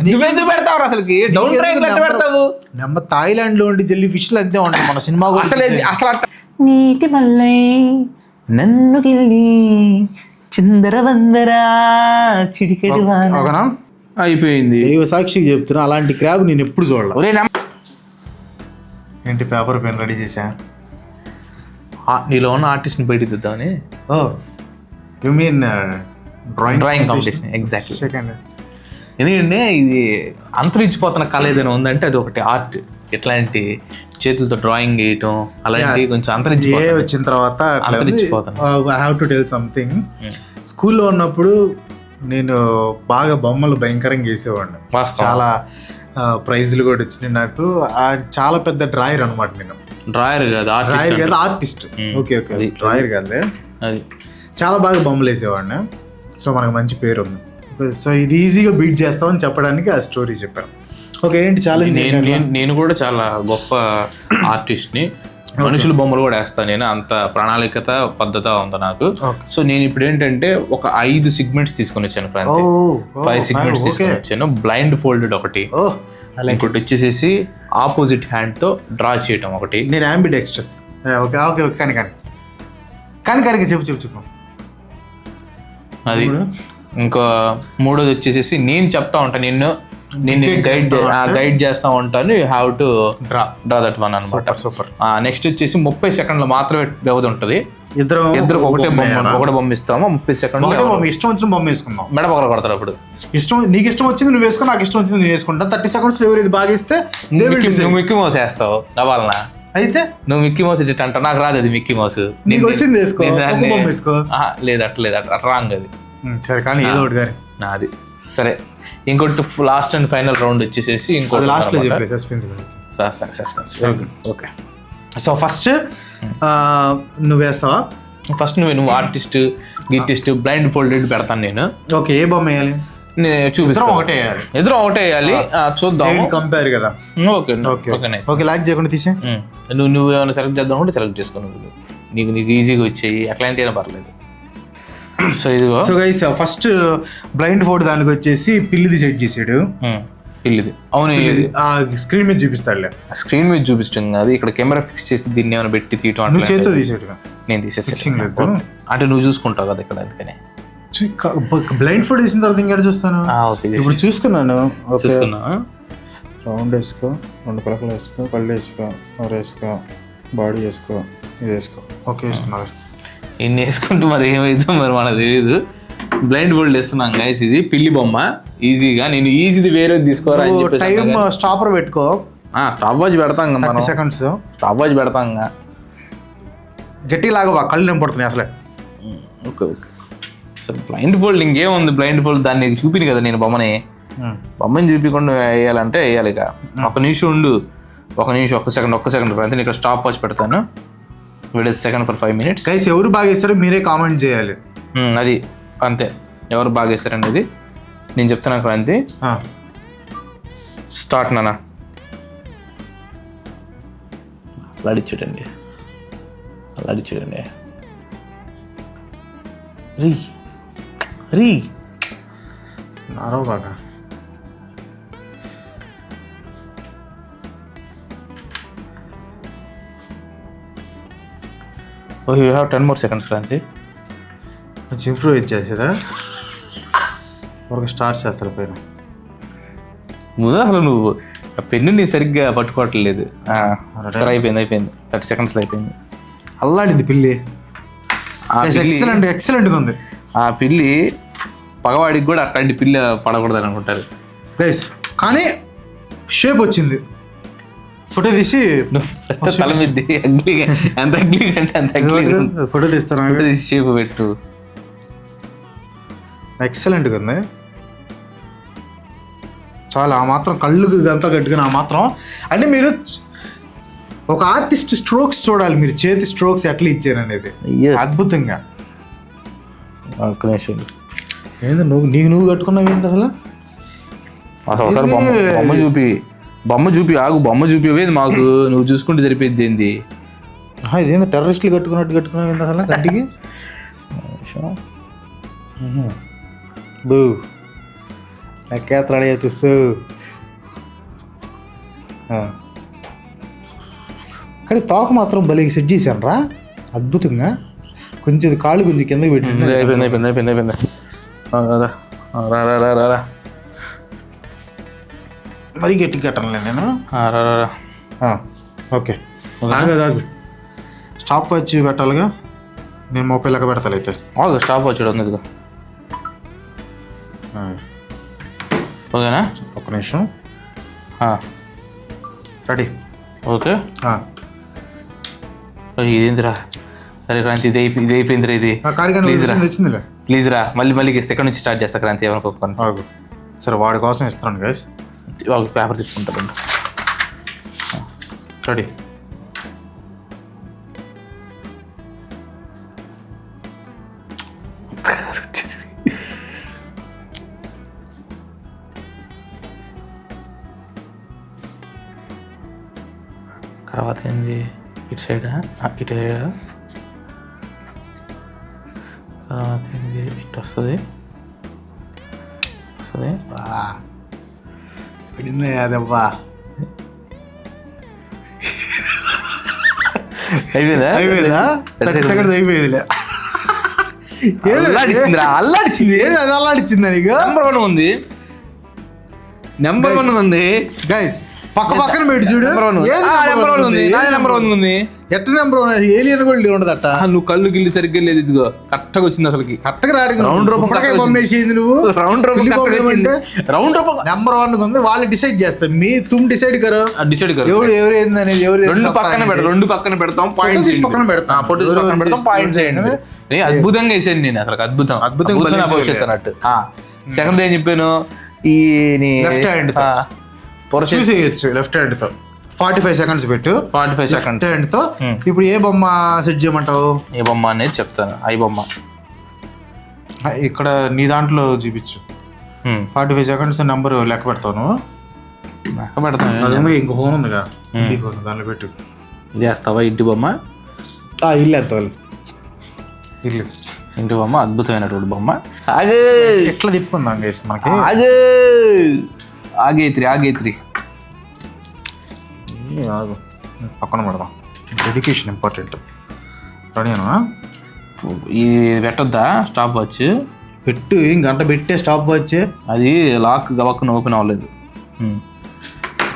నువ్వెందుకు పెడతావు అసలుకి డౌన్ ట్రాక్ పెడతావు? థాయిలాండ్ లో ఉండి జెల్లీ ఫిష్లు అంతే ఉంటాయి మన సినిమా అసలు నీటి మల్లై నన్ను గిల్లి చిందర వందరా చిటికెడు అయిపోయింది. సాక్షికి చెప్తున్నా అలాంటి క్రాబ్ నేను ఎప్పుడు చూడాలి. ఏంటి పేపర్ పెన్ రెడీ చేసా? నీలో ఉన్న ఆర్టిస్ట్ని బయట దిద్దామని. Oh you mean drawing competition. Exactly. ఎందుకంటే ఇది అంతరించిపోతున్న కళ ఏదైనా ఉందంటే అది ఒకటి ఆర్ట్. ఎట్లాంటి చేతులతో డ్రాయింగ్ వేయటం అలాంటి కొంచెం అంతరించిపోతుంది. వచ్చిన తర్వాత I have to tell something. స్కూల్లో ఉన్నప్పుడు నేను బాగా బొమ్మలు భయంకరంగా వేసేవాడిని. చాలా ప్రైజులు కూడా వచ్చినాయి నాకు. చాలా పెద్ద డ్రాయర్ అనమాట నేను. డ్రాయర్ కాదు ఆర్టిస్ట్. ఓకే ఓకే డ్రాయర్ కాదులే. అది చాలా బాగా బొమ్మలు వేసేవాడిని. సో మనకు మంచి పేరు ఉంది. సో ఇది ఈజీగా బీట్ చేస్తామని చెప్పడానికి ఆ స్టోరీ చెప్పాను. ఓకే ఏంటి ఛాలెంజ్? నేను కూడా చాలా గొప్ప ఆర్టిస్ట్ని. మనుషుల బొమ్మలు కూడా వేస్తాను నేను. అంత ప్రణాళికత పద్ధత ఉంది నాకు. సో నేను ఇప్పుడు ఏంటంటే ఒక 5 సెగ్మెంట్స్ తీసుకొని వచ్చాను. 5 సెగ్మెంట్స్ తీసుకొని వచ్చాను. బ్లైండ్ ఫోల్డెడ్ ఒకటి, ఇంకోటి వచ్చేసేసి ఆపోజిట్ హ్యాండ్ తో డ్రా చేయటం ఒకటి. నేను అంబిడెక్స్ట్రస్. ఓకే ఓకే ఓకే కానీ చెప్పు అది. ఇంకో మూడోది వచ్చేసేసి నేను చెప్తా ఉంటాను, నేను గైడ్ చేస్తా ఉంటాను. You have to draw that one అనమాట. సూపర్. నెక్స్ట్ వచ్చేసి 30 సెకండ్లు మాత్రమే వ్యవధి ఉంటుంది. ఇద్దరు ఒకటే బొమ్మ ఇస్తాము. 30 సెకండ్లు ఇష్టం వచ్చిన బొమ్మ వేసుకుందాం. మెడ పగల కొడతారు. అప్పుడు నీకు ఇష్టం వచ్చింది నువ్వు వేసుకో, నాకు ఇష్టం వచ్చింది నేను వేసుకుంటా. 30 seconds ఎవరు బాగా ఇస్తే నువ్వు మిక్కీ మౌస్ వేస్తావు. నవ్వాలనా? అయితే నువ్వు మిక్కీ మౌస్ ఇట్ట అంటావు. నాకు రాదు అది మిక్కీ మౌస్. నీకు వచ్చింది వేసుకో. లేదు అట్లేదు, రాంగ్ అది. సరే కానీ ఏదో ఒకటి గారి నాది. సరే ఇంకోటి లాస్ట్ అండ్ ఫైనల్ రౌండ్ వచ్చేసేసి ఇంకోటి లాస్ట్ లో సరే సస్పెన్స్. ఓకే సో ఫస్ట్ నువ్వు వేస్తావా? ఫస్ట్ నువ్వు ఆర్టిస్ట్ గిట్టిస్ట్ బ్లైండ్ ఫోల్డెడ్ పెడతాను నేను. ఓకే ఏ బొమ్మ వేయాలి? నేను చూపిస్తాను. ఇద్దరు ఒకటే వేయాలి. చూద్దాం. కంపేర్ కదా. ఓకే ఓకే లాక్ చేయకుండా తీసే. నువ్వు ఏమైనా సెలెక్ట్ చేద్దాం అంటే సెలెక్ట్ చేసుకో. నీకు ఈజీగా వచ్చాయి ఎట్లాంటి పర్లేదు. సో ఇదిగో. So guys first blind fold దానికి వచ్చేసి పిల్లిది సెట్ చేసాడు. పిల్లిది అవును. స్క్రీన్ మీద చూపిస్తాడులే. స్క్రీన్ మీద చూపిస్తుంది కాదు, ఇక్కడ కెమెరా ఫిక్స్ చేసి దీన్ని ఏమైనా పెట్టి తీయటం. చేతితో తీసాడు. నేను తీసేసాను అంటే నువ్వు చూసుకుంటావు కదా ఇక్కడ. అందుకనే బ్లైండ్ ఫోల్డ్ వేసిన తర్వాత ఇంకా చూస్తాను. ఇప్పుడు చూసుకున్నాను. చూసుకున్నా. రౌండ్ వేసుకో, 2 పలకలు వేసుకో, కళ్ళు వేసుకో, నోరు వేసుకో, బాడీ వేసుకో, ఇది వేసుకో. ఓకే వేసుకున్నా. ఇన్ని వేసుకుంటూ మరి ఏమైందో మరి మనకు తెలియదు. బ్లైండ్ ఫోల్డ్ వేస్తున్నాం గైస్. ఇది పిల్లి బొమ్మ. ఈజీగా నేను ఈజీది వేరే తీసుకోరా అని చెప్పి టైం స్టాపర్ పెట్టుకో. స్టాప్ వాచ్ పెడతాం. 30 seconds స్టాప్ వాచ్ పెడతాం. గట్టి లాగా కళ్ళు నింపడుతున్నాయి అసలే. Okay okay. సరే బ్లైండ్ ఫోల్డ్ ఇంకేముంది? బ్లైండ్ ఫోల్డ్ దాన్ని చూపిను కదా నేను. బొమ్మని చూపించకుండా వేయాలంటే వేయాలి. ఇక 1 నిమిషం ఉండు. 1 నిమిషం 1 సెకండ్ అంటే నేను ఇక్కడ స్టాప్ వాచ్ పెడతాను. Video second for 5 minutes. Guys ఎవరు బాగా వేస్తారో మీరే కామెంట్ చేయాలి. అది అంతే. ఎవరు బాగా వేస్తారనేది నేను చెప్తాను. అక్కడ అంతే. స్టార్ట్ నానా. అడిచూడండి రీ నారో బాగా. Oh, you have 10 more seconds, Kranti. కొంచెం ఇంప్రూవ్ చేసేదా? ఒక స్టార్ట్ చేస్తారు పైన. ముందు అసలు నువ్వు పెన్నుని సరిగ్గా పట్టుకోవట్లేదు. సరే అయిపోయింది. 30 seconds అయిపోయింది. అల్లాడింది పిల్లి. ఎక్సలెంట్గా ఉంది. ఆ పిల్లి పగవాడికి కూడా అట్లాంటి పిల్లి పడకూడదని అనుకుంటారు గైస్. కానీ షేప్ వచ్చింది. ఫోటో తీసి తల మీద ఎంత ఫోటో తీస్తాను. షేప్ పెట్టు. ఎక్సలెంట్గా ఉంది. చాలా ఆ మాత్రం కళ్ళు అంతా కట్టుకుని ఆ మాత్రం. అంటే మీరు ఒక ఆర్టిస్ట్ స్ట్రోక్స్ చూడాలి. మీరు చేతి స్ట్రోక్స్ ఎట్లా ఇచ్చారనేది అద్భుతంగా. ఏంది నువ్వు కట్టుకున్నావు ఏంటి అసలు? బొమ్మ చూపి ఆగు. బొమ్మ చూపివేది మాకు. నువ్వు చూసుకుంటే సరిపోయింది. ఏంది ఇదేంది టెర్రరిస్టులు కట్టుకున్నట్టు కట్టుకున్నావు ఏంటి అసలు కంటికి? లెక్కేత్ర రెడీ అవుతూ. కానీ తోక మాత్రం భలే సెట్ చేశాను రా, అద్భుతంగా. కొంచెం కాళ్ళు కొంచెం కిందకి పెట్టి అయిపోయింది. మరీ గట్టిగా కట్టనులే నేను. ఓకే కాదు, స్టాప్ వాచ్ పెట్టాలిగా. నేను 30 లెక్క పెడతాను అయితే. స్టాప్ వాచ్ ఉంది కదా. ఓకేనా, ఒక్క నిమిషం. రెడీ. ఓకే, ఇదేందిరా? సరే క్రాంతి, ఇది అయిపోయిందిరా. ఇది ప్లీజ్ రా, మళ్ళీ ఎక్కడి నుంచి స్టార్ట్ చేస్తా క్రాంతి, ఏమనుకోకుండా. సరే వాడి కోసం ఇస్తున్నాను గైస్. పేపర్ తీసుకుంటారు. రెడీ. తర్వాత ఏంది? ఇటు సైడా, ఇటు సైడా. తర్వాత ఏంది? ఇటు వస్తుంది. అదబ్బా అయిపోయిందా? అయిపోయిందిలే. అల్లాడిచ్చింది. అది అల్లాడిచ్చిందా నీకు? నెంబర్ 1 ఉంది గైస్. పక్కన పెట్టి చూడు. నెంబర్ 1 ఉంది. ఎట్ట నెంబర్ 1? ఏలియన్ కూడా ఉండదట. నువ్వు కళ్ళు గిల్లి సరిగ్గా లేదు. ఇదిగో కరెక్ట్గా వచ్చింది. అసలుకి కరెక్ట్గా రాడు. రౌండ్ రూపం బొమ్మేసింది నువ్వు. రౌండ్ రూపం నెంబర్ 1 ఉంది. వాళ్ళు డిసైడ్ చేస్తారు. తుమ్ డిసైడ్ కరో. డిసైడ్ కరో. ఎవరు ఏందనేది రెండు పక్కన పెడతాం. పాయింట్ పక్కన పెడతాం. పాయింట్ చేయండి. అద్భుతంగా వేసాను నేను. అసలు అద్భుతంగా భవిష్యత్తు అన్నట్టు. సెకండ్ ఏం చెప్పాను? ఈ లెఫ్ట్ హ్యాండ్ చూసేయచ్చు. లెఫ్ట్ హ్యాండ్ తో 45 సెకండ్స్ పెట్టు. 45 సెకండ్స్ హ్యాండ్ తో. ఇప్పుడు ఏ బొమ్మ సెట్ చేయమంటావు? ఏ బొమ్మ అనేది చెప్తాను. ఐ బొమ్మ ఇక్కడ నీ దాంట్లో చూపించు. 45 సెకండ్స్ నెంబర్ లెక్క పెడతాను. ఇంకో ఫోన్ ఉందిగా, ఫోన్ దాంట్లో పెట్టు. చేస్తావా ఇంటి బొమ్మ? ఇల్లు ఎత్తాలి. ఇల్లు ఇంటి బొమ్మ అద్భుతమైనటువంటి బొమ్మ. ఎట్లా తిప్పుకుందాం గైస్ మనకి? ఆగేత్రి పక్కన పెడదాం. Dedication important. రెడీనా? ఇది పెట్టొద్దా? స్టాప్ వాచ్ పెట్టు. ఏం గంట పెట్టే స్టాప్ వాచ్. అది లాక్ గవక్కున ఓపెన్ అవ్వలేదు.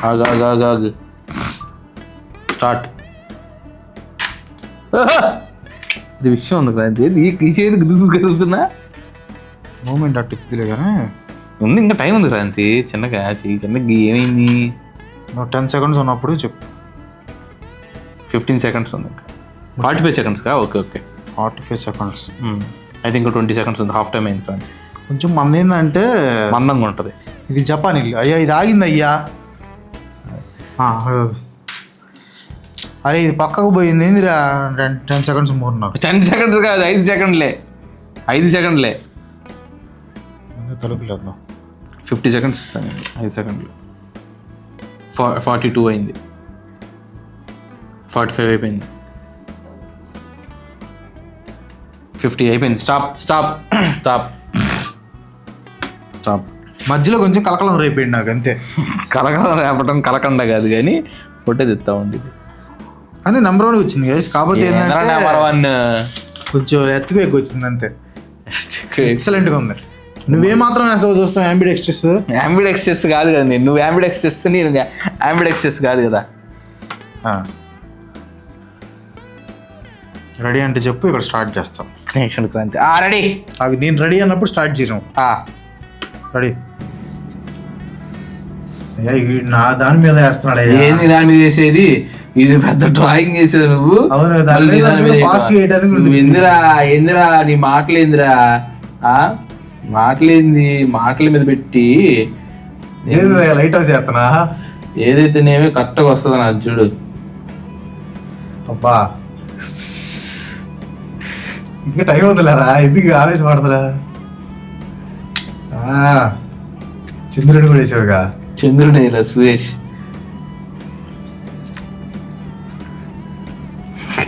ఆగు. స్టార్ట్. ఇది విషయం ఉంది క్రాంతి. ఈ చేతి కలుగుతున్నా మూమెంట్ అట్టు ఇచ్చిదిలే కానీ ఉంది. ఇంకా టైం ఉంది క్రాంతి. చిన్నగా ఏమైంది? నువ్వు 10 సెకండ్స్ ఉన్నప్పుడు చెప్పు. 15 సెకండ్స్ ఉంది. ఇంకా 45 సెకండ్స్ కా? ఓకే 45 సెకండ్స్ అయితే ఇంకా 20 సెకండ్స్ ఉంది. హాఫ్ టైం అయింది క్రాంతి. కొంచెం మంది ఏంటంటే మందంగా ఉంటుంది. ఇది జపాన్ ఇల్లు. అయ్యా ఇది ఆగింది అయ్యా. అరే ఇది పక్కకు పోయింది ఏందిరా? 10 సెకండ్స్ మూడు. నాకు 10 సెకండ్స్ కాదు, 5 సెకండ్లే. 5 సెకండ్లే. తలుపులేదు. 50 సెకండ్స్ ఇస్తాను. 5 సెకండ్లు. 42 అయింది. 45 అయిపోయింది. 50 అయిపోయింది. స్టాప్. మధ్యలో కొంచెం కలకలం రేపేయండి నాకు అంతే. కలకలం రేపటం కలకండ కాదు కానీ ఫోటో తెస్తా ఉంది. కానీ నెంబర్ 1 వచ్చింది గైస్. కాకపోతే నెంబర్ 1 కొంచెం ఎత్తుకు ఎక్కువ వచ్చింది అంతే. ఎక్సలెంట్ గా ఉంది. నువ్వేమాత్రం వేస్తావు చూస్తావు. యాంబిడెక్స్ట్రెస్ కాదు కదా. నువ్వు యాంబిడెక్స్ట్రెస్, నేను యాంబిడెక్స్ట్రెస్ కాదు కదా. రెడీ అంటే చెప్పు, ఇక్కడ స్టార్ట్ చేస్తాం. క్రాంతి రెడీ. నేను రెడీ అన్నప్పుడు స్టార్ట్ చేయను. రెడీ. నా దాని మీద వేస్తున్నాడు. ఏంది దాని మీద వేసేది? ఇది పెద్ద డ్రాయింగ్ వేసావు నువ్వు. ఏందిరా నీ మాటలేందిరా? మాటల మీద పెట్టి లైట్ హౌస్ చేస్తున్నా. ఏదైతే నేమే కరెక్ట్గా వస్తుంది నా చూడు. అబ్బా ఇంకా టైం అవుతుందిలేరా, ఎందుకు ఆవేశపడతారా? చంద్రుడు కూడా వేసావుగా. చంద్రుడు ఇలా సురేష్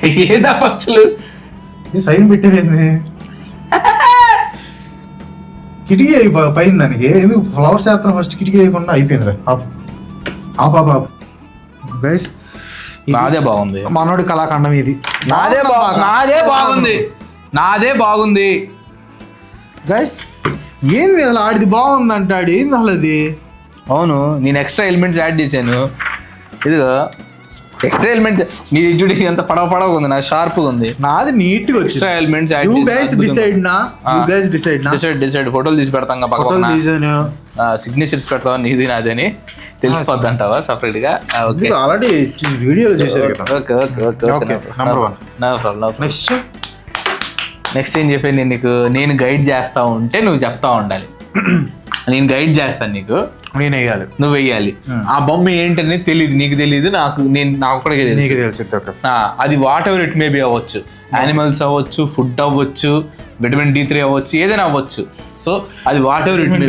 ఏదా పక్షులు సైన్ పెట్టేది. కిటికీ పైన దానికి ఎందుకు ఫ్లవర్స్ వేస్తాను ఫస్ట్ కిటికీ వేయకుండా అయిపోయింది ఆపు గైస్ నాదే బాగుంది మనోడి కళాఖండం ఇది నాదే బాగుంది గైస్ ఏంది అలా ఆడిది బాగుంది అంటాడు ఏంది అసలు అది అవును నేను ఎక్స్ట్రా ఎలిమెంట్స్ యాడ్ చేశాను ఇదిగో ఎక్స్ట్రా ఎలిమెంట్ నీ చూడు ఎంత పడవ ఉంది నా షార్ప్ ఉంది నాది నీట్ గా వచ్చింది ఎక్స్ట్రా ఎలిమెంట్స్ యాడ్ డిసైడ్ ఫోటోలు తీసి పెడతాం సిగ్నేచర్స్ పెడతావా నీది నాది అని తెలిసిపోద్ది అంటావా సపరేట్ గా ఆల్రెడీ వీడియోలో చేశారు కదా ఓకే నెక్స్ట్ ఏం చెప్పాను నేను నీకు నేను గైడ్ చేస్తా ఉంటే నువ్వు చెప్తా ఉండాలి నేను గైడ్ చేస్తాను నీకు నేను వేయాలి నువ్వు వేయాలి ఆ బొమ్మ ఏంటని తెలియదు నీకు తెలియదు నాకు ఒక్కడికే తెలుసు అది what ever it may be అవ్వచ్చు యానిమల్స్ అవ్వచ్చు ఫుడ్ అవ్వచ్చు విటమిన్ D3 అవ్వచ్చు ఏదైనా అవ్వచ్చు సో అది what ever it may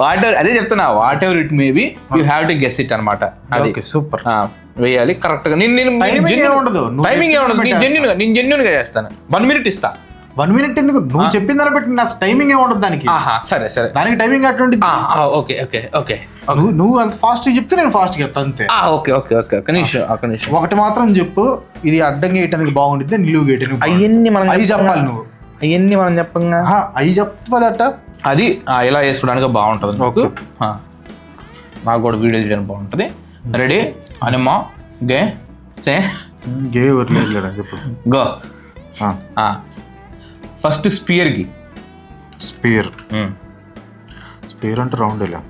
what ever అదే చెప్తున్నా what ever it may be you have to guess it అనమాట అది సూపర్ వేయాలి కరెక్ట్ గా టైమింగ్ నేను జెన్యూన్ గా చేస్తాను 1 minute ఇస్తా 1 minute ఎందుకు నువ్వు చెప్పిన దాన్ని బట్టి నా టైమింగ్ ఏ ఉండదు దానికి సరే దానికి టైమింగ్ అటువంటి ఓకే నువ్వు అంత ఫాస్ట్ చెప్తే నేను ఫాస్ట్ చెప్తా అంతే ఓకే ఒక నిమిషం ఒకటి మాత్రం చెప్పు ఇది అడ్డంగా వేయటానికి బాగుంటుంది నిలువు గేయటానికి అవన్నీ మనం అవి చెప్పాలి నువ్వు అవన్నీ మనం చెప్పంగా అవి చెప్పదట అది ఎలా వేసుకోవడానికి బాగుంటుంది నాకు కూడా వీడియో చేయడానికి బాగుంటుంది రెడీ అనిమా గే గో ఫస్ట్ స్పియర్ అంటే రౌండ్ ఇలా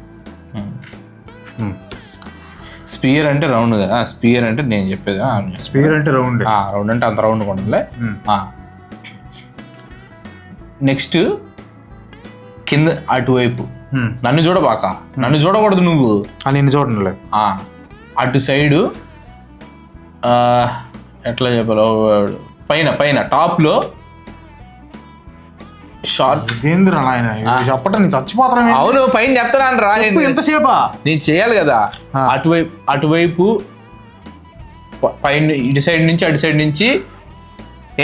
స్పియర్ అంటే రౌండ్ కదా స్పియర్ అంటే నేను చెప్పేది స్పియర్ అంటే రౌండ్ అంటే అంత రౌండ్ ఉండలే నెక్స్ట్ కింద అటువైపు నన్ను చూడబాక నన్ను చూడకూడదు నువ్వు నేను చూడండి అటు సైడు ఎట్లా చెప్పాలో పైన టాప్ లో షార్ట్ చెప్పటం నేను చచ్చిపోతాను అవును పైన చెప్తాను రా ఎంతసేపా నేను చేయాలి కదా అటువైపు పైన ఇటు సైడ్ నుంచి అటు సైడ్ నుంచి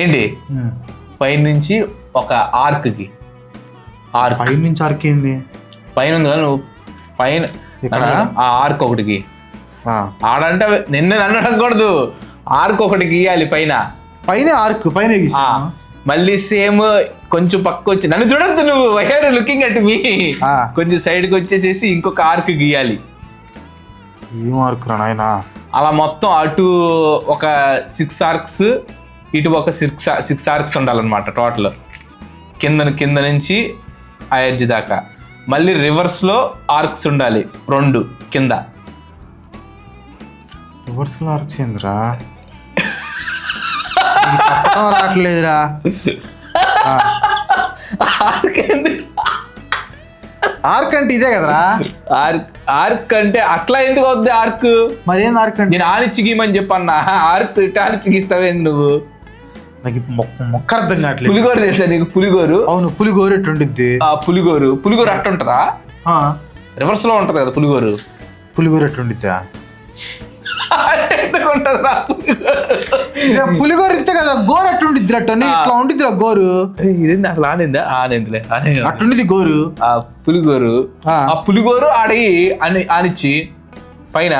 ఏంటి పైన నుంచి ఒక ఆర్క్ పైన నుంచి ఆర్క్ ఏంది పైన ఉంది కదా నువ్వు పైన ఆ ఆర్క్ ఒకటికి ఆడంటే నన్ను అడగకూడదు ఆర్క్ ఒకటి గీయాలి పైన ఆర్క్ పైన మళ్ళీ సేమ్ కొంచెం పక్క వచ్చి నన్ను చూడద్దు నువ్వు వైఆర్ లుకింగ్ అట్ మీ కొంచెం సైడ్ కి వచ్చేసేసి ఇంకొక ఆర్క్ గీయాలి అలా మొత్తం అటు ఒక 6 arcs ఇటు ఒక 6 arcs ఉండాలన్నమాట టోటల్ కింద నుంచి ఆ ఎడ్జ్ దాకా మళ్ళీ రివర్స్ లో ఆర్క్స్ ఉండాలి 2 కింద రివర్స్ లో ఆర్క్స్ ఏందిరా రావట్లేదురా ఆర్క్ అంటే ఇదే కదరా ఆర్క్ అంటే అట్లా ఎందుకు వద్దు ఆర్క్ మరి ఏం ఆర్క్ అంటే నేను ఆనిచ్చి గీమని చెప్పన్నా ఆర్క్ ఇటు ఆనిచ్చి గీస్తావేంది నువ్వు నాకు మొక్క అర్థం కావట్లేదు పులిగోరు తెలుసా నీకు పులిగోరు అవును పులిగోరు ఎట్టుంటుంది పులిగోరు అట్ట ఉంటుందా రివర్స్ లో ఉంటది కదా పులిగోరు ఎట్టుండిద్దా పులిగోరు ఇచ్చే కదా గోరు అట్టుండిద్ది అట్టని ఇట్లా ఉండిద్దిరా గోరు ఇది అసలు ఆనిందిలే అట్టుండిద్ది గోరు పులిగోరు ఆనిచ్చి పైన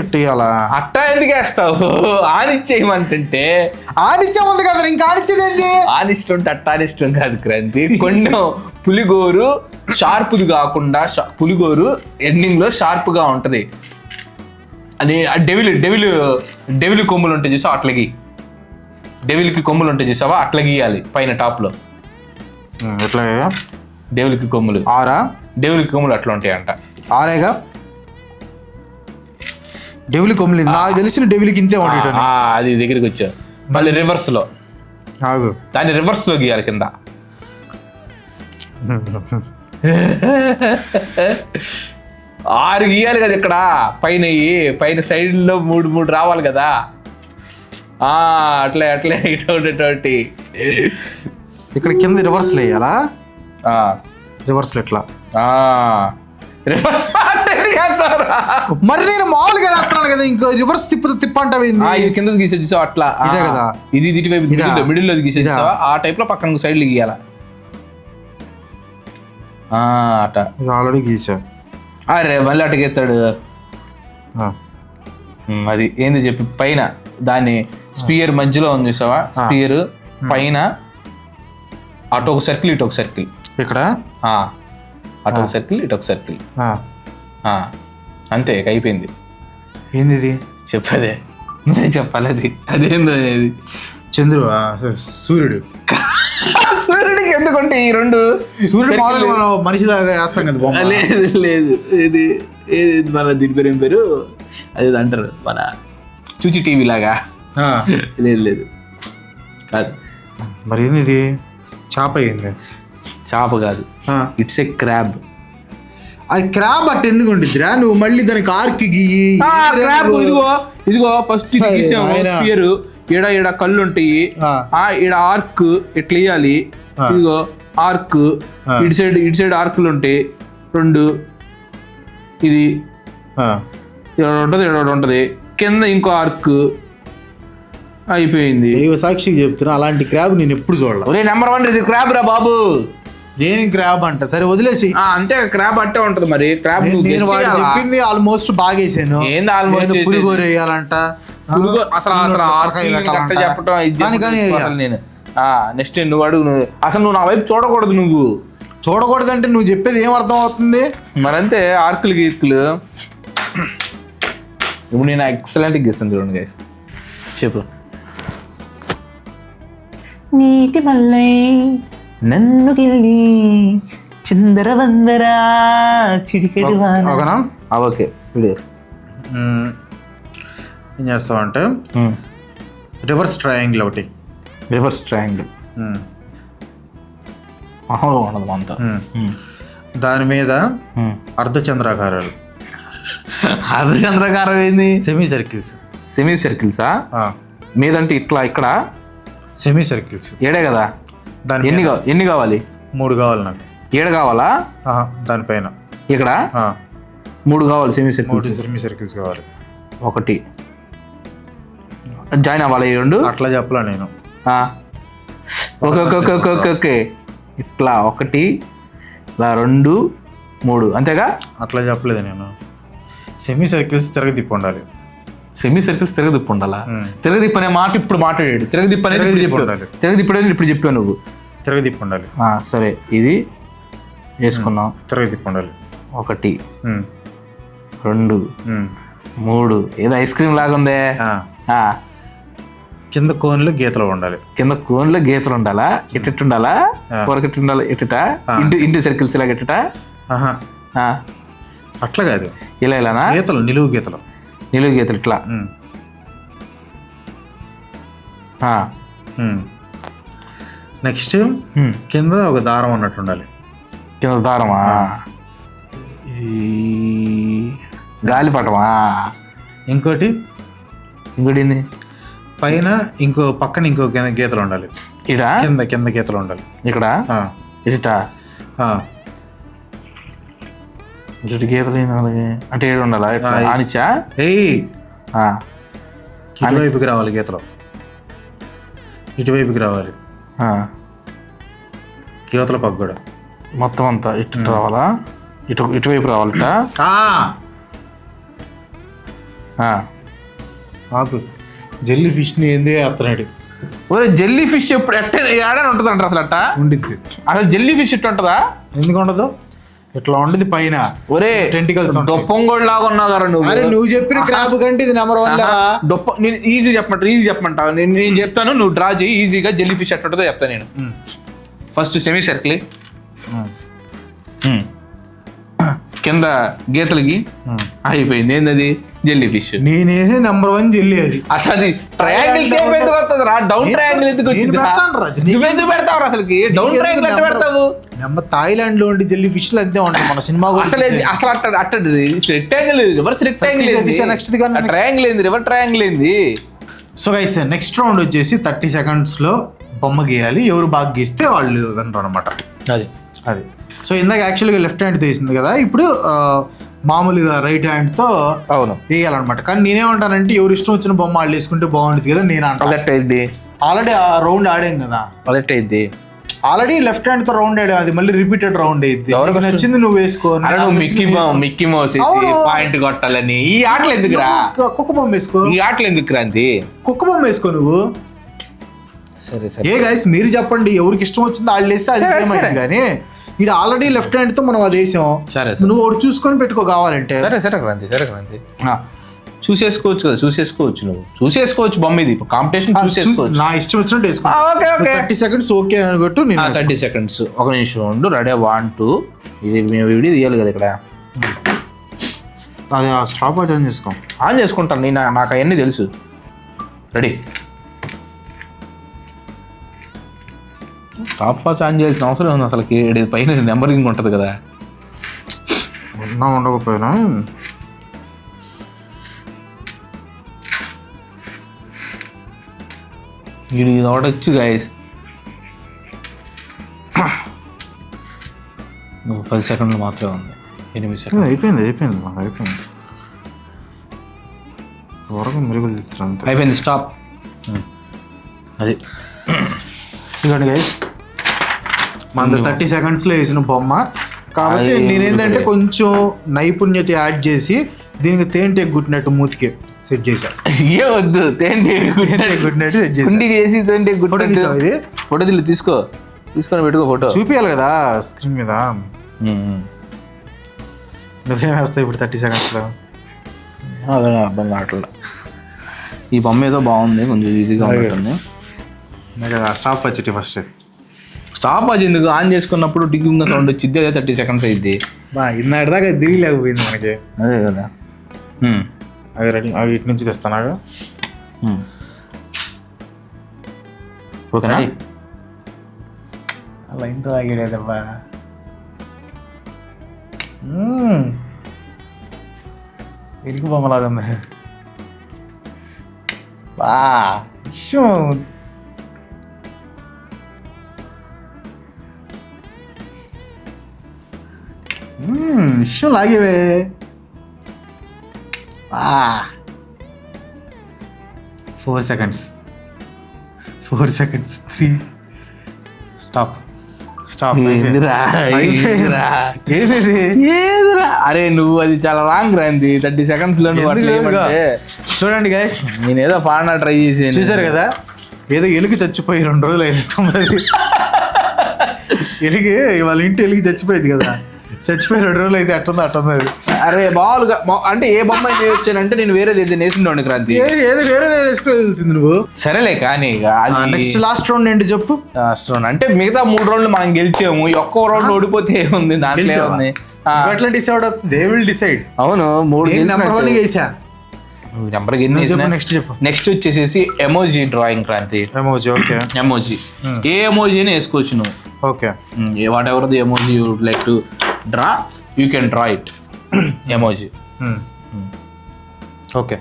ఎట్టేయాలా అట్టా ఎందుకు వేస్తావు ఆనిచ్చేయమంటుంటే ఆనిచ్చేముంది కదా ఇంకా ఆనిచ్చేది ఆనిష్టం ఉంటే అట్టా అనిష్టం కాదు క్రాంతి కొంచెం పులిగోరు షార్ప్ది కాకుండా పులిగోరు ఎండింగ్ లో షార్ప్ గా ఉంటది అది డెవిల్ కొమ్ములు ఉంటాయి చూసావా అట్లకి డెవిల్కి కొమ్ములు ఉంటాయి చూసావా అట్లా గీయాలి పైన టాప్ లో ఎట్లా డెవిల్కి కొమ్ములు అట్లా ఉంటాయి అంట ఆరేగా డెవిల్ కొమ్ములు నాకు తెలిసిన డెవిల్కి ఇంతే ఉంటాయి అది దగ్గరికి వచ్చా మళ్ళీ రివర్స్ లో దాన్ని రివర్స్ లో గీయాలి కింద 6 గీయాలి కదా ఇక్కడ పైన సైడ్ లో 3 రావాలి కదా అట్లే ఇటువంటి ఇక్కడ కింద రివర్స్ లో వేయాలా రివర్స్ లో ఎట్లా రివర్స్ మరి నేను మామూలుగా రాస్తున్నాను కదా ఇంకో రివర్స్ తిప్పంటావు ఇది కింద గీసేది అట్లా ఇదే కదా ఇది ఇటువైపు మిడిల్ లో గీసేది ఆ టైప్ లో పక్కన సైడ్ లో గీయాలా అట ఇది ఆల్రెడీ గీసా. అరే మళ్ళీ అటకెత్తాడు. అది ఏంది చెప్పి పైన దాన్ని స్పియర్ మధ్యలో ఉంది చూసావా, స్పియర్ పైన అటు ఒక సర్కిల్ ఇటు ఒక సర్కిల్, ఇక్కడ అటు ఒక సర్కిల్ ఇటు ఒక సర్కిల్, అంతే అయిపోయింది. ఏంది ఇది చెప్పదే చెప్పాలి. అది అదేందో అనేది చంద్రు సూర్యుడు. సూర్యుడికి ఎందుకంటే ఈ రెండు సూర్యుడు మనిషిలాగా వేస్తాం కదా బొమ్మ. లేదు లేదు, ఇది మన దీని పేరు ఏం పేరు అది అంటారు మన చూచి టీవీ లాగా. లేదు లేదు కాదు. మరి ఏంది ఇది చేప? అయింది చేప కాదు, ఇట్స్ ఏ క్రాబ్. అది క్రాబ్ అట్ట ఎందుకు ఉండిద్దిరా? నువ్వు మళ్ళీ దానికి ఆర్క్ గీయి. ఇదిగో ఫస్ట్ స్పియర్, ఈడ కళ్ళు ఉంటాయి, ఈడ ఆర్క్ ఇట్లా వేయాలి. ఇదిగో ఆర్క్, ఇటు సైడ్ ఆర్కులు ఉంటాయి రెండు. ఇది ఉంటది, కింద ఇంకో ఆర్క్. అయిపోయింది. సాక్షికి చెప్తున్నా, అలాంటి క్రాబ్ నేను ఎప్పుడు చూడాలి. నెంబర్ 1 ఇది క్రాబ్ రా బాబు. ఏం క్రాబ్ అంట? సరే వదిలేసి. అంతే క్రాబ్ అట్టే ఉంటది. మరి క్రాబ్ నేను వాడు చెప్పింది ఆల్మోస్ట్ బాగేసాను. ఏంది ఆల్మోస్ట్? పులిగోర వేయాలంట అసలు చెప్పటం నేను. నెక్స్ట్ నువ్వు అడుగు. అసలు నువ్వు నా వైపు చూడకూడదు. నువ్వు చూడకూడదంటే నువ్వు చెప్పేది ఏం అర్థం అవుతుంది? మరంతే ఆర్కులు గీర్కులు. ఇప్పుడు నేను ఎక్సలెంట్ గీస్తాను చూడండి గైస్. చెప్పు. నీటి వల్లే నన్ను గిల్లి చిందర వందరా చిడికెడు వాన. ఓకే ఏం చేస్తావంటే రివర్స్ ట్రయాంగిల్ ఒకటి. రివర్స్ ట్రయాంగిల్ ఉండదు అంతా. దాని మీద అర్ధచంద్రాకారాలు. అర్ధచంద్రాకారం ఏంది? Semi circles. సెమీ సర్కిల్సా? మీదంటే ఇట్లా ఇక్కడ సెమీ సర్కిల్స్ ఏడే కదా. దాని ఎన్ని కావాలి? 3 కావాలి నాకు. ఏడ కావాలా? దానిపైన ఇక్కడ 3 కావాలి. Semi circles. సెమీ సర్కిల్స్ కావాలి. ఒకటి జాయిన్ అవ్వాలి. 2 అట్లా చెప్పలా నేను. Okay okay okay okay okay okay. ఇట్లా 1 ఇలా 2 3 అంతేగా? అట్లా చెప్పలేదు నేను. సెమీ సర్కిల్స్ తిరగదిప్పి ఉండాలి. సెమీ సర్కిల్స్ తిరగదిప్పు ఉండాలా? తిరగదిప్పు అనే మాట ఇప్పుడు మాట్లాడాడు. తిరగదిప్పు అనేది తిరగదిప్పు అనేది ఇప్పుడు చెప్పావు నువ్వు. తిరగదిప్పు ఉండాలి. సరే ఇది వేసుకున్నాం. తిరగదిప్పు ఉండాలి. 1 2 3. ఏదో ఐస్ క్రీమ్ లాగా ఉందే. కింద కోన్లు గీతలు ఉండాలి. కింద కోన్లు గీతలు ఉండాలా? ఎట్టు ఉండాలా? పొరకట్టు ఉండాలి. ఎట్టుట ఇంటి సర్కిల్స్ ఇలాగ ఎట్టుట? అట్లా కాదు, ఇలా ఇలానా? గీతలు, నిలువు గీతలు. నిలువు గీతలు ఇట్లా. నెక్స్ట్ కింద ఒక దారం అన్నట్టు ఉండాలి. కింద దారమా? గాలిపటమా? ఇంకోటి పైన ఇంకో పక్కన ఇంకో గీతలు ఉండాలి. ఇక్కడ కింద గీతలు ఉండాలి. ఇక్కడ ఇటా ఇటు గీతలు అంటే ఏడు ఉండాలా? ఆనిచ్చా ఇటువైపుకి రావాలి గీతలు. ఇటువైపుకి రావాలి. యువతల పక్క కూడా మొత్తం అంతా ఇటు రావాలా? ఇటువైపు రావాలట. ఆకు జెల్లీ ఫిష్ ని ఏంది అత్తనాడు. ఒరే జెల్లీ ఫిష్ ఎప్పుడు ఏడానే ఉంటుంది అంటారు అసలు? అట్ట ఉండిద్ది అసలు జెల్లీ ఫిష్ ఇట్టు ఉంటుందా? ఎందుకు ఉండదు? ఇట్లా ఉండదు పైన. ఒరే డొప్పంగోడు లాగా ఉన్నావు కదా నువ్వు. నువ్వు చెప్పిన క్రాబ్ కంటే ఇది నెంబర్ 1. నేను ఈజీ చెప్పమంటావు. నేను చెప్తాను, నువ్వు డ్రా చేయి. ఈజీగా జెల్లీ ఫిష్ ఎట్టు ఉంటుందో చెప్తాను నేను. ఫస్ట్ సెమీ సర్కిల్, కింద గీతలకి అయిపోయింది. ఏంది? Jelly fish. నేనేది నెంబర్ 1 జెల్లీ. అది అసలు అది ట్రయాంగిల్ షేప్ ఎందుకు వస్తుంది రా? డౌన్ ట్రయాంగిల్ ఎందుకు వచ్చింది? నువ్వెందుకు పెడతావు అసలు? డౌన్ ట్రయాంగిల్ ఎట్లా పెడతావు? థాయిలాండ్ లో ఉండే జెల్లీ ఫిష్ అంతే ఉంటాయి. మన సినిమా అసలు అట్ట rectangle, reverse rectangle, next triangle ఏంది? రివర్స్ ట్రయాంగిల్ ఏంది? సో గైస్ నెక్స్ట్ రౌండ్ వచ్చేసి 30 seconds లో బొమ్మ గీయాలి. ఎవరు బాగా గీస్తే వాళ్ళు వినరు అనమాట. అది సో ఇందాక యాక్చువల్గా లెఫ్ట్ హ్యాండ్ తీసింది కదా, ఇప్పుడు మామూలుగా రైట్ హ్యాండ్ తో వేయాలన్నమాట. కానీ నేనేమంటానంటే ఎవరు ఇష్టం వచ్చిన బొమ్మ వాళ్ళు వేసుకుంటే బాగుంటుంది కదా నేను అంటాను. ఆల్రెడీ ఆ రౌండ్ ఆడాం కదా. ఆల్రెడీ లెఫ్ట్ హ్యాండ్ తో రౌండ్ వేయడం, అది మళ్ళీ రిపీటెడ్ రౌండ్ అయ్యింది. ఎవరికి నచ్చింది నువ్వు వేసుకో. మిక్కీ మౌస్ పాయింట్ కొట్టాలని ఈ ఆటలు ఎందుకురా? కుక్క బొమ్మ వేసుకో. ఈ ఆటలు ఎందుకు క్రాంతి? కుక్క బొమ్మ వేసుకో నువ్వు. సరే సరే ఏ గైస్ మీరు చెప్పండి, ఎవరికి ఇష్టం వచ్చిందో వాళ్ళు వేస్తే అది ఏమైంది. కానీ ఇక్కడ ఆల్రెడీ లెఫ్ట్ హ్యాండ్ తో మనం అది వేసాం. సరే నువ్వు ఒకటి చూసుకొని పెట్టుకో కావాలంటే. సరే సరే క్రాంతి, సరే క్రాంతి. చూసేసుకోవచ్చు కదా, చూసేసుకోవచ్చు. నువ్వు చూసేసుకోవచ్చు బొమ్మ, ఇది కాంపిటీషన్ చూసేసుకోవచ్చు. నా ఇష్టం వచ్చినట్టు వేసుకో. 30 seconds ఓకే అనుకోట్టు. 30 seconds. ఒక నిమిషం ఉండు. రెడీ 1 2. ఇది మేము వీడియో తీయాలి కదా ఇక్కడ. అది స్టాప్ వాచ్ ఆన్ చేసుకో. ఆన్ చేసుకుంటాను నేను, నాకు అవన్నీ తెలుసు. రెడీ. స్టాప్ వాచ్ ఆన్ చేయాల్సిన అవసరం ఉంది అసలుకి. పైన నెంబరింగ్ ఉంటుంది కదా. ఉన్నా ఉండకపోయినా ఇది ఒకటొచ్చు గాయస్. 10 seconds మాత్రమే ఉంది. 8 seconds. అయిపోయింది త్వరగా మెరుగులు తీస్తారు అంతే. అయిపోయింది. స్టాప్. అది ఇదిగోండి గైస్, మన 30 seconds లో వేసిన బొమ్మ. కాబట్టి నేనేంటంటే కొంచెం నైపుణ్యత యాడ్ చేసి దీనికి తేనెటీగ గుట్టినట్టు మూతికి సెట్ చేశాను. ఏ వద్దు, గుట్టినట్టు సెట్ చేసి ఇది ఫోటో తీసుకొని పెట్టుకో. ఫోటో చూపించాలి కదా స్క్రీన్ మీద. నువ్వేం వేస్తావు ఇప్పుడు 30 seconds లో? అదే అర్థం కావట్లేదు. ఈ బొమ్మ ఏదో బాగుంది, కొంచెం ఈజీగా ఉంటుంది. స్టాప్ వచ్చి ఫస్ట్ స్టాప్ వాచ్ ఎందుకు ఆన్ చేసుకున్నప్పుడు టింగ్ సౌండ్ వచ్చింది. అదే 30 seconds అయింది. ఇన్నాడు దాకా దిగలేకపోయింది మనకి. అదే కదా. అవి రెడీ, అవి ఇటు నుంచి తెస్తాను. ఓకేనా? అలా ఇంత తాగాడేదబ్బా. ఎరుగు బొమ్మలాగా ఉంది. బా ఇష్టం. ఇష్టం లాగేవే. 4 seconds. 3 స్టాప్. ఏదిరా? అరే నువ్వు అది చాలా రాంగ్ రాంది. 30 seconds లో నువ్వు చూడండి గైస్, నేనేదో పాడినా ట్రై చేసి. చూసారు కదా, ఏదో ఎలుగు చచ్చిపోయి 2 రోజులు అయినట్టు. ఎలుగు వాళ్ళ ఇంటి ఎలుగు చచ్చిపోయింది కదా, చచ్చిపోయి 2 రోజులు అయితే అట్టుంది. అరే మామూలుగా అంటే ఏ బొమ్మ వచ్చానంటే నేను వేరేది వేసిండే క్రాంతి. ఏదో వేరే తెలిసింది నువ్వు. సరేలే కానీ నెక్స్ట్ లాస్ట్ రౌండ్ ఏంటి చెప్పు. లాస్ట్ రౌండ్ అంటే మిగతా 3 rounds మనం గెలిచాము. ఒక్కో రౌండ్ ఓడిపోతే ఏముంది దాంట్లో ఏముంది. ఎట్లా డిసైడ్ అవుతుంది? They will decide. అవును, 3 నెంబర్ 1 వేసా. నెంబర్ నెక్స్ట్ వచ్చేసేసి emoji drawing Kranthi. Emoji. Okay. Emoji ఏ ఎమోజీని వేసుకోవచ్చు నువ్వు. Okay. Whatever the emoji you would like to draw, you can draw it. Emoji okay.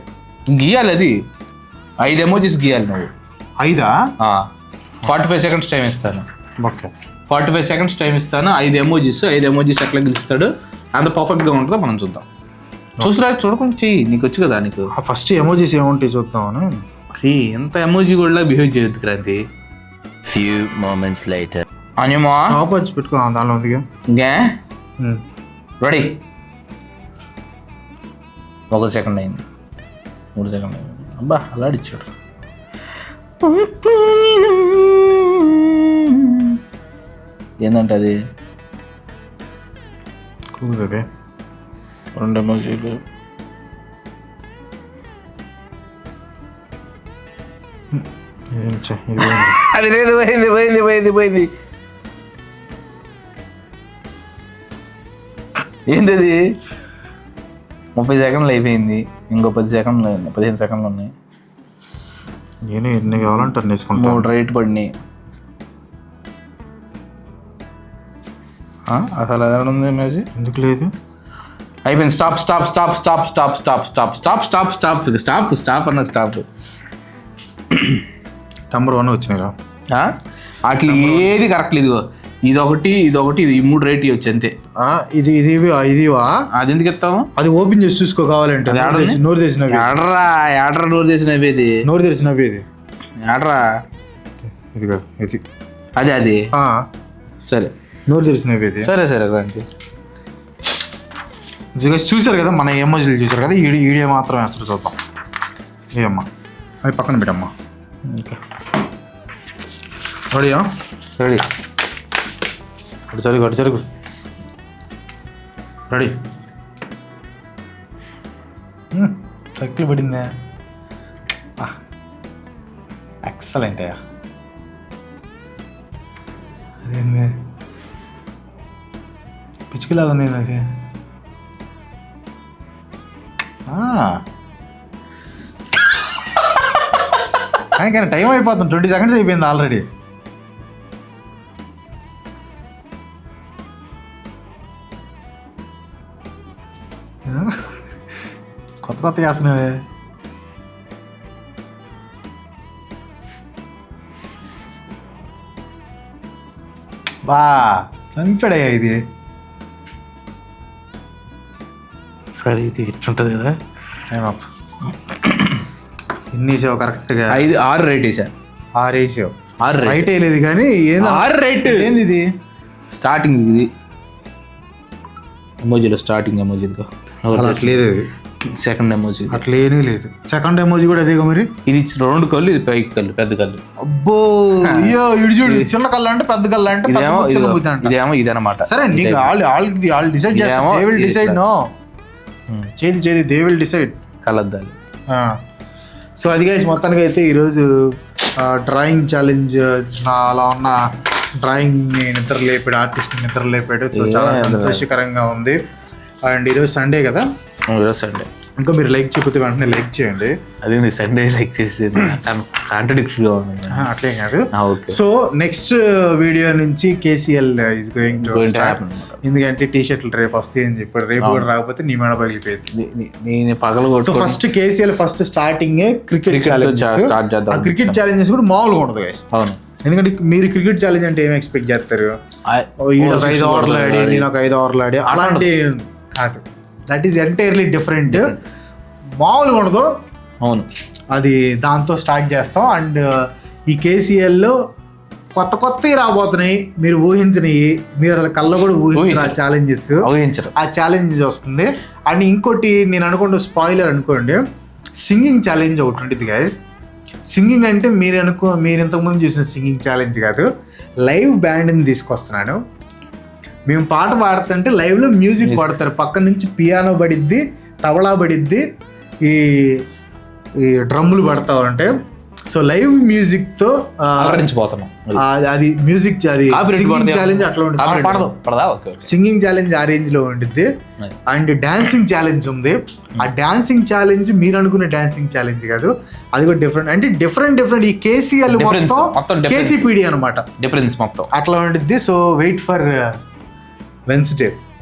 గీయాలి. అది 5 emojis గీయాలి నువ్వు. 5? 45 seconds టైం ఇస్తాను. ఓకే. 45 seconds టైం ఇస్తాను. 5 emojis ఎట్లా గెలుస్తాడు అంత పర్ఫెక్ట్గా ఉంటుందో మనం చూద్దాం. చూడకుండా చెయ్యి, నీకు వచ్చు కదా. నీకు ఫస్ట్ ఎమోజీస్ ఏముంటాయి చూద్దామని. ఎంత ఎమోజీ కూడా బిహేవ్ చేయొద్దు క్రాంతి. Few moments later. అనిమా టాప్ వచ్చి పెట్టుకో దానిలో ఉంది. రెడీ. 1 second అయింది, 3 seconds అయింది. అబ్బా అలాడిచ్చాడు. ఏంటంటే అది కూల్ బేబీ. 2 emojis. అది లేదు, పోయింది. ఏంటి అది? 30 seconds అయిపోయింది. ఇంకో 10 seconds 15 seconds ఉన్నాయి. నేను ఎన్ని కావాలంటే అన్ని వేసుకుంటా. 3 రైట్ పడినాయి. అసలు ఎలా ఉంది ఎమోజీ? ఎందుకు లేదు? అయిపోయింది. స్టాప్ అన్నది. స్టాప్. నెంబర్ 1 వచ్చినాయిరా. అట్లా ఏది కరెక్ట్ లేదు. ఇదొకటి ఇది 3 రైట్ ఇవ్వచ్చు అంతే. ఇదివా అది ఎందుకు ఎత్తాము? అది ఓపెన్ చేసి చూసుకో కావాలంటే. నోరు తెచ్చినవి నోరు తెచ్చినవి. నోరు తెచ్చినవి ఇది ఆడరా. ఇదిగా ఇది అది సరే నోరు తెలిసినవి ఇది. సరే క్రాంతి. చూసారు కదా మన ఎమోజీలు చూసారు కదా, ఈడియో మాత్రం వేస్తారు. చూద్దాం ఏమ్మా అవి పక్కన పెట్టమ్మా. రెడీయా? రెడీ. అటు జరుగు రెడీ. సైకిల్ పడిందే. ఎక్సలెంట్ అయ్యా. అదేంది పిచ్చుకలాగా ఉంది నాకు. కానీ టైం అయిపోతుంది, 20 seconds అయిపోయింది ఆల్రెడీ. కొత్త చేస్తున్నావే. బా చంపాడయ్యా ఇది. సరే ఇది ఇట్లుంటుంది కదా. ఏమప్ ఎన్ని వేసావు కరెక్ట్గా? 6 రైట్ వేసాను. 6 వేసావు. 6 రైట్ వేయలేదు కానీ 6 రైట్. ఏంది ఇది? స్టార్టింగ్ ఇది ఎమోజీలో స్టార్టింగ్ ఎమోజీ అట్లేదు. అది సెకండ్ ఎమోజీ అట్లేనే లేదు. సెకండ్ ఎమోజీ కూడా అదేగా మరి. ఇది 2 కళ్ళు, ఇది పైకి కళ్ళు, పెద్ద కళ్ళు. అబ్బో అయ్యో ఇడు చూడు, చిన్న కళ్ళు అంటే పెద్ద కళ్ళు అంటే ఇదేమో ఇదన్నమాట. సరే నీకు ఆల్ డిసైడ్ చేస్తాం. They will decide. నో చేది దే విల్ డిసైడ్. కలద్దాలి. సో అది గైస్ మొత్తానికి అయితే ఈరోజు డ్రాయింగ్ ఛాలెంజ్ అలా ఉన్న డ్రాయింగ్ని నిద్ర లేపాడు, ఆర్టిస్ట్ని నిద్ర లేపాడు. సో చాలా సంతోషకరంగా ఉంది. అండ్ ఈరోజు సండే కదా, ఈరోజు సండే. ఇంకా మీరు లైక్ చెప్పితే వెంటనే లైక్ చేయండి. అదే సండే లైక్ చేసేది కాంట్రడిక్టరీగా ఉంది. అట్లేం కాదు. సో నెక్స్ట్ వీడియో నుంచి KCL is going to start. ఎందుకంటే టీ షర్ట్లు రేపు వస్తాయి అని చెప్పాడు. రేపు కూడా రాకపోతే నీ మేడ పగిలిపోయింది. నేను పగల. So first KCL first starting cricket challenge. ఆ క్రికెట్ ఛాలెంజెస్ కూడా మామూలుగా ఉండదు గైస్. అవును. ఎందుకంటే మీరు క్రికెట్ ఛాలెంజ్ అంటే ఏం ఎక్స్పెక్ట్ చేస్తారు? 5 ఓవర్లు ఆడి నేను ఒక 5 ఓవర్లు ఆడి అలాంటి కాదు. That is entirely different. మామూలుగా ఉండదు. అవును. అది దాంతో స్టార్ట్ చేస్తాం. అండ్ ఈ కేసీఎల్లో కొత్తవి రాబోతున్నాయి, మీరు ఊహించినవి, మీరు అసలు కళ్ళ కూడా ఊహించిన ఛాలెంజెస్, ఆ ఛాలెంజ్ వస్తుంది. అండ్ ఇంకోటి నేను అనుకుంటూ స్పాయిలర్ అనుకోండి, సింగింగ్ ఛాలెంజ్ ఒకటి ఉంటుంది గైస్. సింగింగ్ అంటే మీరు ఇంతకుముందు చూసిన సింగింగ్ ఛాలెంజ్ కాదు, లైవ్ బ్యాండ్ని తీసుకొస్తున్నాను. మేము పాట పాడుతుంటే లైవ్లో మ్యూజిక్ పాడతారు, పక్క నుంచి పియానో పడిద్ది, తబలా పడిద్ది, ఈ డ్రమ్ములు పడతా ఉంటాయి. సో లైవ్ మ్యూజిక్ తో అది మ్యూజిక్, అది సింగింగ్ ఛాలెంజ్ అట్లా ఉంటుంది. సింగింగ్ ఛాలెంజ్ ఆ రేంజ్ లో ఉంటుంది. అండ్ డాన్సింగ్ ఛాలెంజ్ ఉంది. ఆ డాన్సింగ్ ఛాలెంజ్ మీరు అనుకునే డాన్సింగ్ ఛాలెంజ్ కాదు, అది కూడా డిఫరెంట్. అంటే డిఫరెంట్ ఈ కేసీఎల్ మొత్తం కేసీపీడీ అనమాట, డిఫరెన్స్ మొత్తం అట్లా ఉంటుంది. సో వెయిట్ ఫర్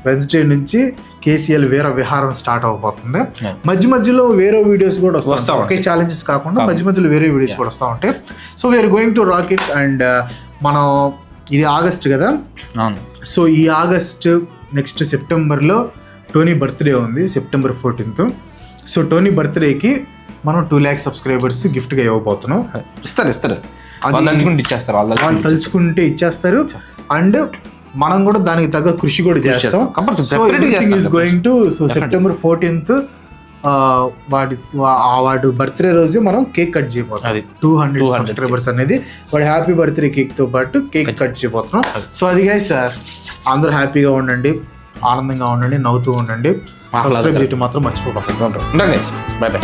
వెన్స్డే నుంచి కేసీఎల్ వేరే విహారం స్టార్ట్ అవబోతుంది. మధ్యలో వేరే వీడియోస్ కూడా వస్తాయి. ఒకే ఛాలెంజెస్ కాకుండా మధ్యలో వేరే వీడియోస్ కూడా వస్తూ ఉంటాయి. So we're going to rock it. And మనం ఇది ఆగస్ట్ కదా, సో ఈ ఆగస్ట్ నెక్స్ట్ సెప్టెంబర్లో టోనీ బర్త్డే ఉంది, September 14th. సో టోనీ బర్త్డేకి మనం 2 lakh సబ్స్క్రైబర్స్ గిఫ్ట్గా ఇవ్వబోతున్నాం. ఇస్తారు వాళ్ళు తలుచుకుంటే ఇచ్చేస్తారు. అండ్ మనం కూడా దానికి తగ్గ కృషి కూడా చేస్తాం. So everything is going to. So September 14th వాడు బర్త్డే రోజు మనం కేక్ కట్ చేయబోతున్నాం. 200 సబ్స్క్రైబర్స్ అనేది వాడి హ్యాపీ బర్త్డే కేక్ తో పాటు కేక్ కట్ చేయబోతున్నాం. సో అది గైస్, అందరూ హ్యాపీగా ఉండండి, ఆనందంగా ఉండండి, నవ్వుతూ ఉండండి. సబ్స్క్రైబ్ చేయడం మాత్రం మర్చిపోకండి. By by.